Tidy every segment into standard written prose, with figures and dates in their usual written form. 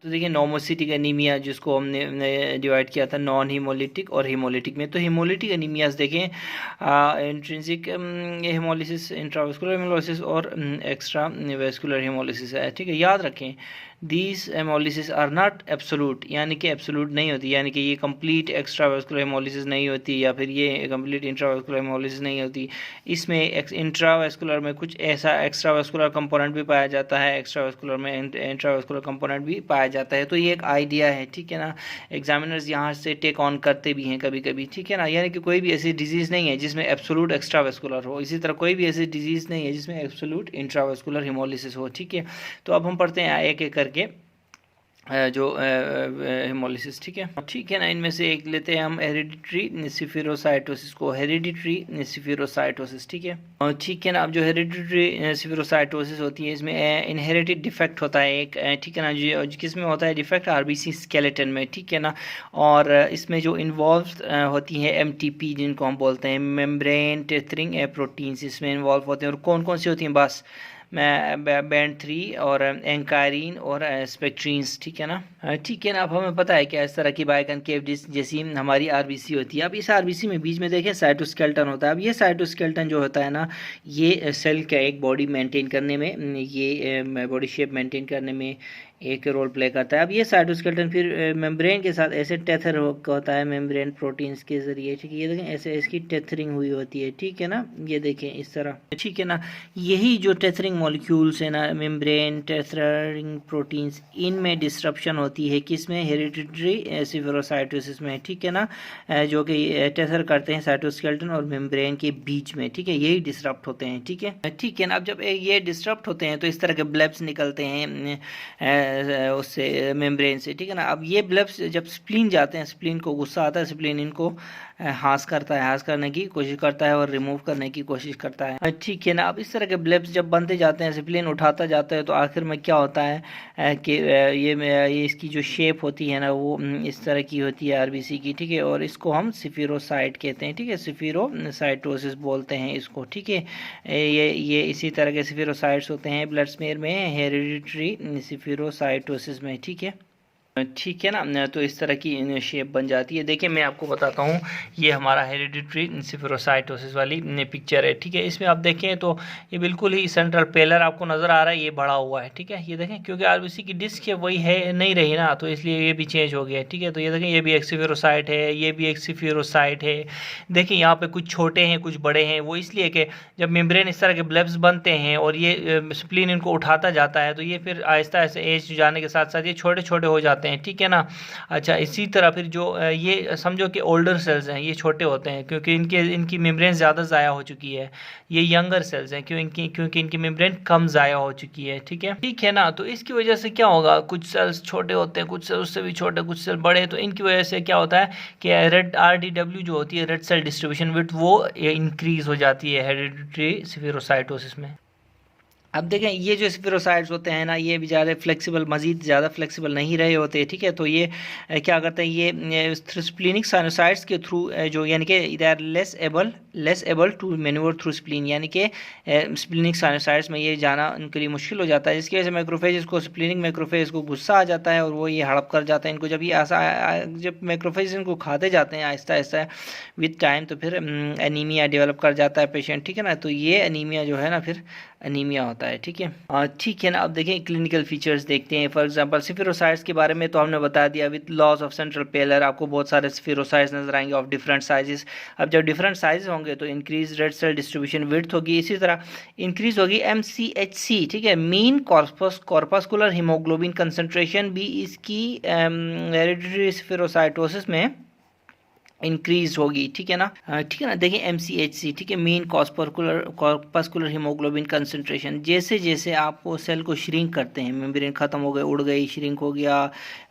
तो देखिए नॉमोसिटिक एनीमिया जिसको हमने डिवाइड किया था नॉन हीमोलिटिक और हीमोलिटिक में, तो हीमोलिटिक एनीमियाज देखें इंट्रिंसिक हेमोलिसिस, इंट्रावेस्कुलर हेमोलिसिस और एक्स्ट्रा वेस्कुलर हेमोलिसिस है। ठीक है, याद रखें these haemolysis are not absolute, यानी कि एब्सोलूट नहीं होती, यानी कि ये कंप्लीट एक्स्ट्रावेस्कुलर हेमोलिसिस नहीं होती या फिर ये कंप्लीट इंट्रावेस्कुलर हेमोलिसिस नहीं होती। इसमें इंट्रावेस्कुलर में कुछ ऐसा एक्स्ट्रावेस्कुलर कंपोनेंट भी पाया जाता है, एक्स्ट्रावेस्कुलर में इंट्रावेस्कुलर कंपोनेंट भी पाया जाता है। तो ये एक आइडिया है, ठीक है ना, एग्जामिनर्स यहाँ से टेक ऑन करते भी हैं कभी कभी, ठीक है ना, यानी कि कोई भी ऐसी डिजीज़ नहीं है जिसमें एब्सोलूट एक्स्ट्रावेस्कुलर हो, इसी तरह कोई भी ऐसी डिजीज़ नहीं है जिसमें एब्सोलूट इंट्रावेस्कुलर हेमोलिसिस हो। ठीक है, तो अब हम पढ़ते हैं एक एक करके जो हेमोलिसिस, ठीक है ना। इनमें से एक लेते हैं हम हेरिडिटरी सिफिरोसाइटोसिस को, हेरिडिटरी सिफिरोसाइटोसिस, ठीक है ना। अब जो हेरिडिटरी सिफिरोसाइटोसिस होती है इसमें इनहेरिटेड डिफेक्ट होता है एक, ठीक है ना, जो किसमें होता है डिफेक्ट, आरबीसी स्केलेटन में, ठीक है ना। और इसमें जो इन्वॉल्व होती है एमटीपी जिनको हम बोलते हैं मेम्ब्रेन टेथरिंग प्रोटीन्स, इसमें इन्वॉल्व होते हैं। और कौन कौन सी होती हैं, बस बैंड 3 और एंकारिन और स्पेक्ट्रीन्स, ठीक है ना। ठीक है ना, अब हमें पता है कि इस तरह की बाइकनकेव डिस्क जैसी हमारी आरबीसी होती है। अब इस आरबीसी में बीच में देखें साइटोस्केलेटन होता है। अब ये साइटोस्केलेटन जो होता है ना, ये सेल का एक बॉडी मेंटेन करने में, ये बॉडी शेप मेंटेन करने में एक रोल प्ले करता है। अब ये साइटोस्केलेटन फिर मेम्ब्रेन के साथ ऐसे टेथर होता है मेम्ब्रेन प्रोटीन्स के जरिए, ठीक है, ये देखें ऐसे इसकी टेथरिंग हुई होती है, ठीक है ना, ये देखें इस तरह, ठीक है ना। यही जो टेथरिंग मॉलिक्यूल्स है ना, मेम्ब्रेन टेथरिंग प्रोटीन्स, इनमें डिस्ट्रप्शन होती है किसमें, हेरिडिटरी सिफिरोसाइटोसिस में, ठीक है ना, जो कि टेथर करते हैं साइटोस्केलेटन और मेम्ब्रेन के बीच में, ठीक है, यही डिस्टर्ब होते हैं, ठीक है ना। अब जब ये डिस्टर्ब होते हैं तो इस तरह के ब्लेब्स निकलते हैं उससे मेम्ब्रेन से, ठीक है ना। अब ये ब्लेब्स जब स्प्लीन जाते हैं, स्प्लीन को गुस्सा आता है, स्प्लीन इनको हास करता है, हास करने की कोशिश करता है और रिमूव करने की कोशिश करता है, ठीक है ना। अब इस तरह के ब्लेब्स जब बनते जाते हैं, स्प्लीन उठाता जाता है, तो आखिर में क्या होता है कि ये इसकी जो शेप होती है ना वो इस तरह की होती है आरबीसी की, ठीक है, और इसको हम सिफिरोसाइट कहते हैं, ठीक है, सिफिरोसाइटोसिस बोलते हैं इसको, ठीक है। ये इसी तरह के सिफिरोसाइट्स होते हैं ब्लड स्मेयर में, हेरिडिटरी सिफिरोसाइटोसिस में, ठीक है ना। तो इस तरह की शेप बन जाती है। देखिए मैं आपको बताता हूँ, ये हमारा हेरिडिटरी सिफिरोसाइटोसिस वाली पिक्चर है, ठीक है। इसमें आप देखें तो ये बिल्कुल ही सेंट्रल पेलर आपको नज़र आ रहा है, ये बड़ा हुआ है, ठीक है, ये देखें, क्योंकि आरबीसी की डिस्क है वही है नहीं रही ना, तो इसलिए ये भी चेंज हो गया है, ठीक है। तो ये देखें ये भी एक सिफिरोसाइट है, ये भी एक सिफिरोसाइट है। देखिए यहाँ पे कुछ छोटे हैं कुछ बड़े हैं, वो इसलिए कि जब मेम्ब्रेन इस तरह के ब्लेब्स बनते हैं और ये स्प्लीन इनको उठाता जाता है, तो ये फिर आहिस्ता आहिस्ता एज जाने के साथ साथ ये छोटे छोटे हो जाते हैं, ठीक है ना। अच्छा, इसी तरह फिर जो ये समझो कि ओल्डर सेल्स हैं, ये छोटे होते हैं क्योंकि इनकी मेम्ब्रेन ज़्यादा ज़ाया हो चुकी है। ये यंगर सेल्स हैं क्योंकि इनकी मेम्ब्रेन कम ज़ाया हो चुकी है, ठीक है ना। तो इसकी वजह से क्या होगा, कुछ सेल्स छोटे होते हैं, कुछ सेल्स उससे भी छोटे, कुछ सेल बड़े, तो इनकी वजह से क्या होता है कि रेड RDW जो होती है, रेड सेल डिस्ट्रीब्यूशन विड्थ, वो इंक्रीज हो जाती है हेरिडिटरी सिफिरोसाइटोसिस में। अब देखें ये जो स्पिरोसाइट्स होते हैं ना, ये भी ज़्यादा फ्लेक्सिबल, मज़ीद ज़्यादा फ्लेक्सिबल नहीं रहे होते, ठीक है। तो ये क्या करते हैं, ये स्प्लीनिक साइनोसाइट्स के थ्रू जो, यानी कि they are less able to manoeuvre through spleen, यानी कि स्प्लीनिक साइनोसाइट्स में ये जाना उनके लिए मुश्किल हो जाता है, जिसकी वजह से मैक्रोफेज को, स्प्लीनिक मैक्रोफेज को गुस्सा आ जाता है और वो ये हड़प कर जाते हैं इनको। जब मैक्रोफेज इनको खाते जाते हैं आहिस्ता आहिस्ता विद टाइम, तो फिर एनीमिया डेवलप कर जाता है पेशेंट, ठीक है ना। तो ये एनीमिया जो है ना, फिर एनीमिया होता है, ठीक है ना। अब देखें क्लिनिकल फीचर्स देखते हैं। फॉर एग्जांपल सिफिरोसाइट्स के बारे में तो हमने बता दिया, विद लॉस ऑफ सेंट्रल पेलर आपको बहुत सारे सिफिरोसाइट्स नजर आएंगे ऑफ डिफरेंट साइजेस। अब जब डिफरेंट साइज होंगे तो increase red cell distribution width होगी, इसी तरह इंक्रीज होगी MCHC, ठीक है, मीन कॉर्पस्कुलर हीमोग्लोबिन कंसंट्रेशन भी इसकी हेरिडिटरी सिफिरोसाइटोसिस में इंक्रीज होगी, ठीक है ना। देखिए MCHC, ठीक है, मीन कॉर्पस्कुलर हीमोग्लोबिन कंसंट्रेशन, जैसे जैसे आप वो सेल को श्रिंक करते हैं, मेम्ब्रेन खत्म हो गए, उड़ गई, श्रिंक हो गया,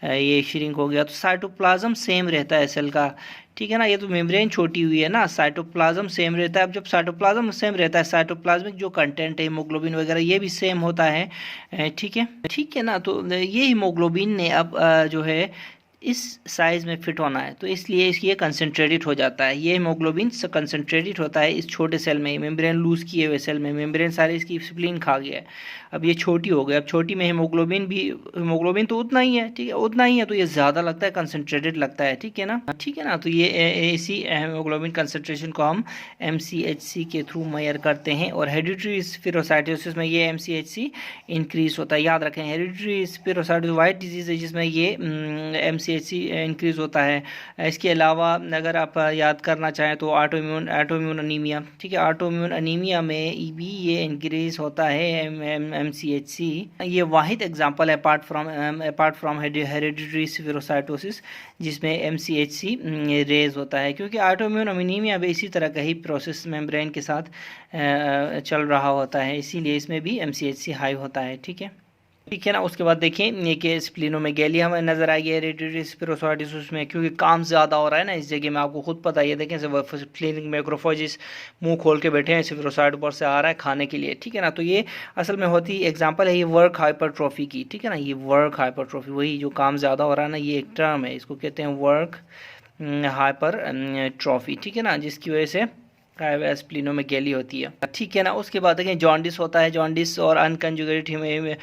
ये श्रिंक हो गया, तो साइटोप्लाज्म सेम रहता है सेल का, ठीक है ना। ये तो मेम्ब्रेन छोटी हुई है ना, साइटोप्लाज्म सेम रहता है। अब जब साइटोप्लाज्म सेम रहता है, साइटोप्लाज्मिक जो कंटेंट है हीमोग्लोबिन वगैरह ये भी सेम होता है, ठीक है ना। तो ये हीमोग्लोबिन ने अब जो है इस साइज़ में फिट होना है, तो इसलिए ये कंसनट्रेटेड हो जाता है। ये हीमोग्लोबिन कंसनट्रेटेड होता है इस छोटे सेल में, मेम्ब्रेन लूज़ किए हुए सेल में, मेम्ब्रेन सारे इसकी स्प्लीन खा गया है, अब ये छोटी हो गई। अब छोटी में हीमोग्लोबिन तो उतना ही है, ठीक है, उतना ही है, तो ये ज़्यादा लगता है, कंसनट्रेटेड लगता है, ठीक है ना, ठीक है ना। तो ये इसी हीमोग्लोबिन कंसनट्रेशन को हम MCHC के थ्रू मेजर करते हैं। और हेरिडिटरी स्पेरोसाइटोसिस में ये MCHC इंक्रीज होता है, याद रखें। हेरिडिटरी स्पेरोसाइटोसिस वाइट डिजीज़ है जिसमें ये MCHC इंक्रीज होता है। इसके अलावा अगर आप याद करना चाहें तो ऑटोइम्यून अनीमिया, ठीक है, ऑटोइम्यून अनीमिया में भी ये इंक्रीज होता है MCHC। ये वाहिद एग्जांपल है अपार्ट फ्रॉम हेरिडिटरी स्पेरोसाइटोसिस जिसमें MCHC रेज होता है, क्योंकि ऑटोइम्यून अनीमिया भी इसी तरह का ही प्रोसेस मेम्ब्रेन के साथ चल रहा होता है, इसीलिए इसमें भी MCHC हाई होता है, ठीक है, ठीक है ना। उसके बाद देखें ये कि स्प्लीनोमेगेली हमें नज़र आएगी हेरिडिटरी स्पेरोसाइटोसिस में, क्योंकि काम ज़्यादा हो रहा है ना इस जगह में, आपको खुद पता है। ये देखें स्प्लीनिक मैक्रोफेजेस मुंह खोल के बैठे हैं, स्पेरोसाइट ऊपर से आ रहा है खाने के लिए, ठीक है ना। तो ये असल में होती एग्जांपल है ये वर्क हाइपरट्रॉफी की, ठीक है ना। ये वर्क हाइपरट्रॉफी, वही जो काम ज़्यादा हो रहा है ना, ये एक टर्म है, इसको कहते हैं वर्क हाइपरट्रॉफी, ठीक है ना, जिसकी वजह से स्प्लीनोमेगेली होती है, ठीक है ना। उसके बाद देखें जॉन्डिस होता है, जॉन्डिस और अनकंजुगेटेड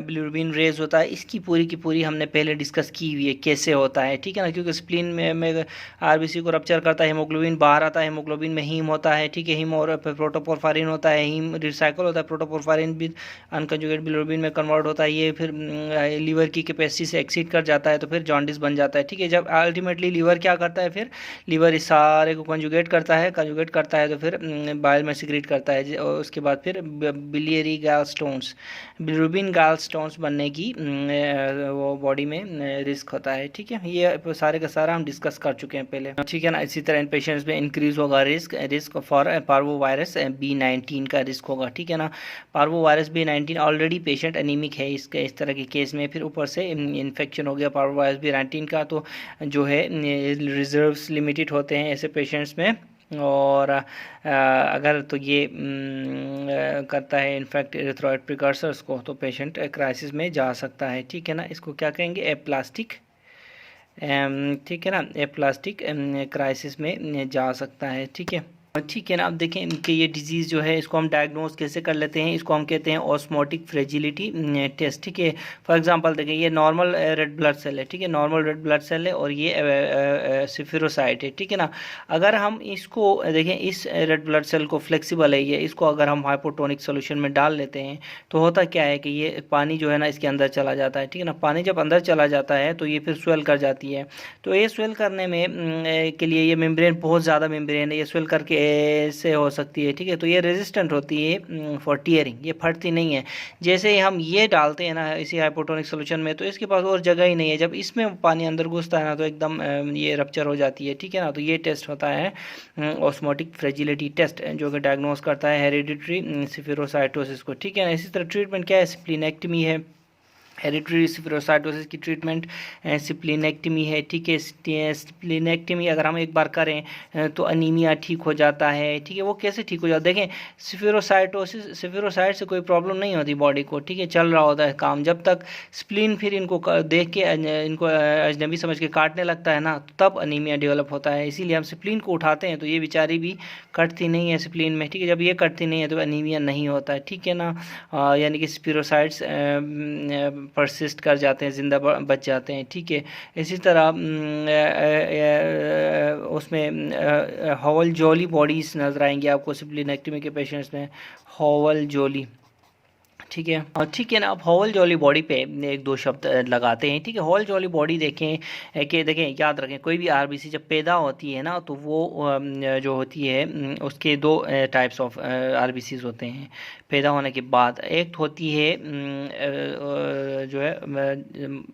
बिलिरुबिन रेज होता है। इसकी पूरी की पूरी हमने पहले डिस्कस की हुई है कैसे होता है, ठीक है ना, क्योंकि स्प्लीन में RBC को रप्चर करता है, हीमोग्लोबिन बाहर आता है, हीमोग्लोबिन में हीम होता है, ठीक है, हीम और प्रोटोपोरफायरिन होता है, हीम रिसाइकल होता है, प्रोटोपोरफायरिन भी अनकंजुगेटेड बिलिरुबिन में कन्वर्ट होता है, ये फिर लीवर की कैपेसिटी से एक्सीड कर जाता है, तो फिर जॉन्डिस बन जाता है, ठीक है। जब अल्टीमेटली लीवर क्या करता है, फिर लीवर इस सारे को कंजुगेट करता है तो फिर बाइल में सिक्रीट करता है, और उसके बाद फिर बिलियरी गैलस्टोन्स, बिलिरुबिन गैलस्टोन्स बनने की वो बॉडी में रिस्क होता है, ठीक है। ये सारे का सारा हम डिस्कस कर चुके हैं पहले, ठीक है ना। इसी तरह इन पेशेंट्स में इंक्रीज होगा रिस्क फॉर पार्वोवायरस B19 का रिस्क होगा, ठीक है ना। Parvovirus B19 already patient anaemic है इसके इस तरह के केस में, फिर ऊपर से इन्फेक्शन हो गया पार्वोवायरस B19 का, तो जो है रिजर्व्स लिमिटेड होते हैं ऐसे पेशेंट्स में। और अगर तो ये करता है इन्फेक्ट एरिथ्रॉइड प्रिकर्सर्स को, तो पेशेंट क्राइसिस में जा सकता है, ठीक है ना। इसको क्या कहेंगे, एप्लास्टिक, ठीक है ना, एप्लास्टिक क्राइसिस में जा सकता है, ठीक है, ठीक है ना। अब देखें कि ये डिजीज़ जो है इसको हम डायग्नोज कैसे कर लेते हैं, इसको हम कहते हैं ऑस्मोटिक फ्रेजिलिटी टेस्ट, ठीक है। फॉर एग्जांपल देखें ये नॉर्मल रेड ब्लड सेल है, ठीक है, नॉर्मल रेड ब्लड सेल है, और ये स्फीरोसाइट है, ठीक है ना। अगर हम इसको देखें, इस रेड ब्लड सेल को फ्लेक्सिबल है ये, इसको अगर हम हाइपोटोनिक सोल्यूशन में डाल लेते हैं तो होता क्या है कि ये पानी जो है ना इसके अंदर चला जाता है, ठीक है ना। पानी जब अंदर चला जाता है तो ये फिर स्वेल कर जाती है, तो ये स्वेल करने में के लिए ये मेम्ब्रेन बहुत ज़्यादा मेम्ब्रेन है, ये स्वेल करके से हो सकती है, ठीक है। तो ये रेजिस्टेंट होती है फॉर टीयरिंग, ये फटती नहीं है। जैसे ही हम ये डालते हैं ना इसी हाइपोटोनिक सोल्यूशन में, तो इसके पास और जगह ही नहीं है, जब इसमें पानी अंदर घुसता है ना तो एकदम ये रप्चर हो जाती है, ठीक है ना। तो ये टेस्ट होता है ऑस्मोटिक फ्रेजिलिटी टेस्ट, जो कि डायग्नोस करता है हेरिडिटरी स्फीरोसाइटोसिस को, ठीक है ना। इसी तरह ट्रीटमेंट क्या है, स्प्लीनेक्टमी है, हेरिडिटरी स्फीरोसाइटोसिस की ट्रीटमेंट स्प्लीनेक्टमी है, ठीक है। स्प्लीनेक्टमी अगर हम एक बार करें तो अनीमिया ठीक हो जाता है, ठीक है। वो कैसे ठीक हो जाता है, देखें स्फीरोसाइट से कोई प्रॉब्लम नहीं होती बॉडी को, ठीक है, चल रहा होता है काम, जब तक स्प्लीन फिर इनको देख के इनको अजनबी समझ के काटने लगता है ना, तब अनीमिया डेवलप होता है। इसीलिए हम स्प्लीन को उठाते हैं तो ये बेचारी भी कटती नहीं है स्प्लीन में, ठीक है। जब ये कटती नहीं है तो अनीमिया नहीं होता है, ठीक है ना। यानी कि स्फीरोसाइट्स परसिस्ट कर जाते हैं, ज़िंदा बच जाते हैं, ठीक है। इसी तरह उसमें हॉवल जॉली बॉडीज़ नज़र आएंगी आपको स्प्लीनेक्टमी के पेशेंट्स में, हॉवल जॉली, ठीक है, और ठीक है ना। अब हॉल जॉली बॉडी पे एक दो शब्द लगाते हैं, ठीक है। हॉल जॉली बॉडी देखें कि देखें याद रखें, कोई भी RBC जब पैदा होती है ना तो वो जो होती है उसके दो टाइप्स ऑफ RBCs होते हैं पैदा होने के बाद। एक होती है जो है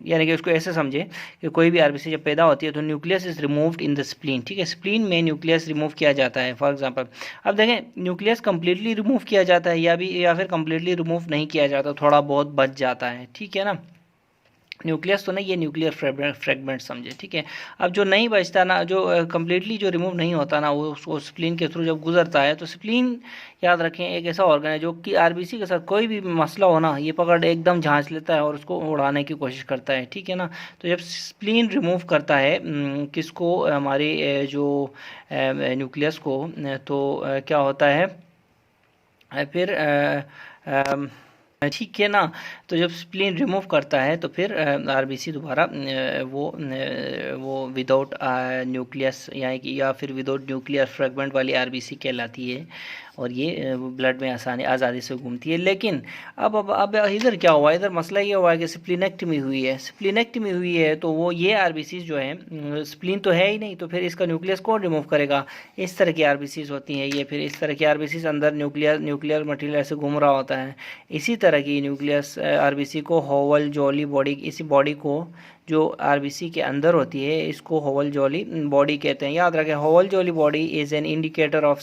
यानी कि उसको ऐसे समझे कि कोई भी RBC जब पैदा होती है तो nucleus is removed in the spleen, ठीक है। स्प्लीन में न्यूक्लियस रिमूव किया जाता है, फॉर एग्जांपल। अब देखें न्यूक्लियस कंप्लीटली रिमूव किया जाता है या फिर कंप्लीटली रिमूव नहीं किया जाता, थोड़ा बहुत बच जाता है, ठीक है ना। न्यूक्लियस तो नहीं, ये न्यूक्लियर फ्रेगमेंट समझे, ठीक है। अब जो नहीं बचता ना, जो कम्प्लीटली जो रिमूव नहीं होता ना, वो उसको स्प्लीन के थ्रू जब गुजरता है, तो स्प्लीन याद रखें एक ऐसा ऑर्गन है जो कि आरबीसी के साथ कोई भी मसला हो ना, ये पकड़ एकदम झांच लेता है और उसको उड़ाने की कोशिश करता है, ठीक है ना। तो जब स्प्लीन रिमूव करता है किसको, हमारे जो न्यूक्लियस को, तो क्या होता है फिर ठीक है ना। तो जब स्प्लीन रिमूव करता है तो फिर आरबीसी दोबारा वो विदाउट न्यूक्लियस या फिर विदाउट न्यूक्लियर फ्रेगमेंट वाली आरबीसी कहलाती है, और ये ब्लड में आज़ादी से घूमती है। लेकिन अब इधर क्या हुआ, इधर मसला ये हुआ है कि स्प्लीनेक्टमी हुई है। स्प्लीनेक्टमी हुई है तो वो ये आरबीसीज जो है, स्प्लीन तो है ही नहीं, तो फिर इसका न्यूक्लियस कौन रिमूव करेगा। इस तरह की आरबीसीज होती हैं ये, फिर इस तरह की आरबीसीज अंदर न्यूक्लियर मटेरियल ऐसे घूम रहा होता है। इसी तरह की न्यूक्लियस आरबीसी को होवल जॉली बॉडी, इसी बॉडी को जो आरबीसी के अंदर होती है, इसको होवल जॉली बॉडी कहते हैं। याद रखें, होवल jolly body is an indicator of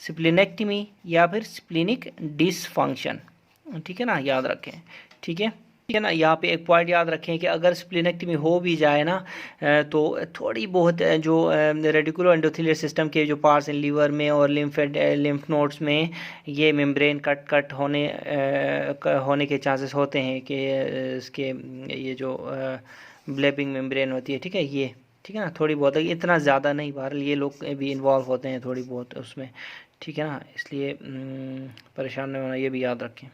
splenectomy या फिर स्प्लीनिक डिसफंक्शन, ठीक है ना, याद रखें, ठीक है ना। यहाँ पे एक पॉइंट याद रखें कि अगर स्प्लीनेक्टमी हो भी जाए ना, तो थोड़ी बहुत जो रेडिकुलो एंडोथेलियल सिस्टम के जो पार्ट्स हैं लीवर में और लिम्फ नोड्स में, ये मेम्ब्रेन कट होने के चांसेस होते हैं कि इसके ये जो ब्लेबिंग मेम्ब्रेन होती है, ठीक है, ये ठीक है ना, थोड़ी बहुत, इतना ज़्यादा नहीं, बहरहाल ये लोग भी इन्वॉल्व होते हैं थोड़ी बहुत उसमें, ठीक है ना। इसलिए परेशान नहीं होना, ये भी याद रखें।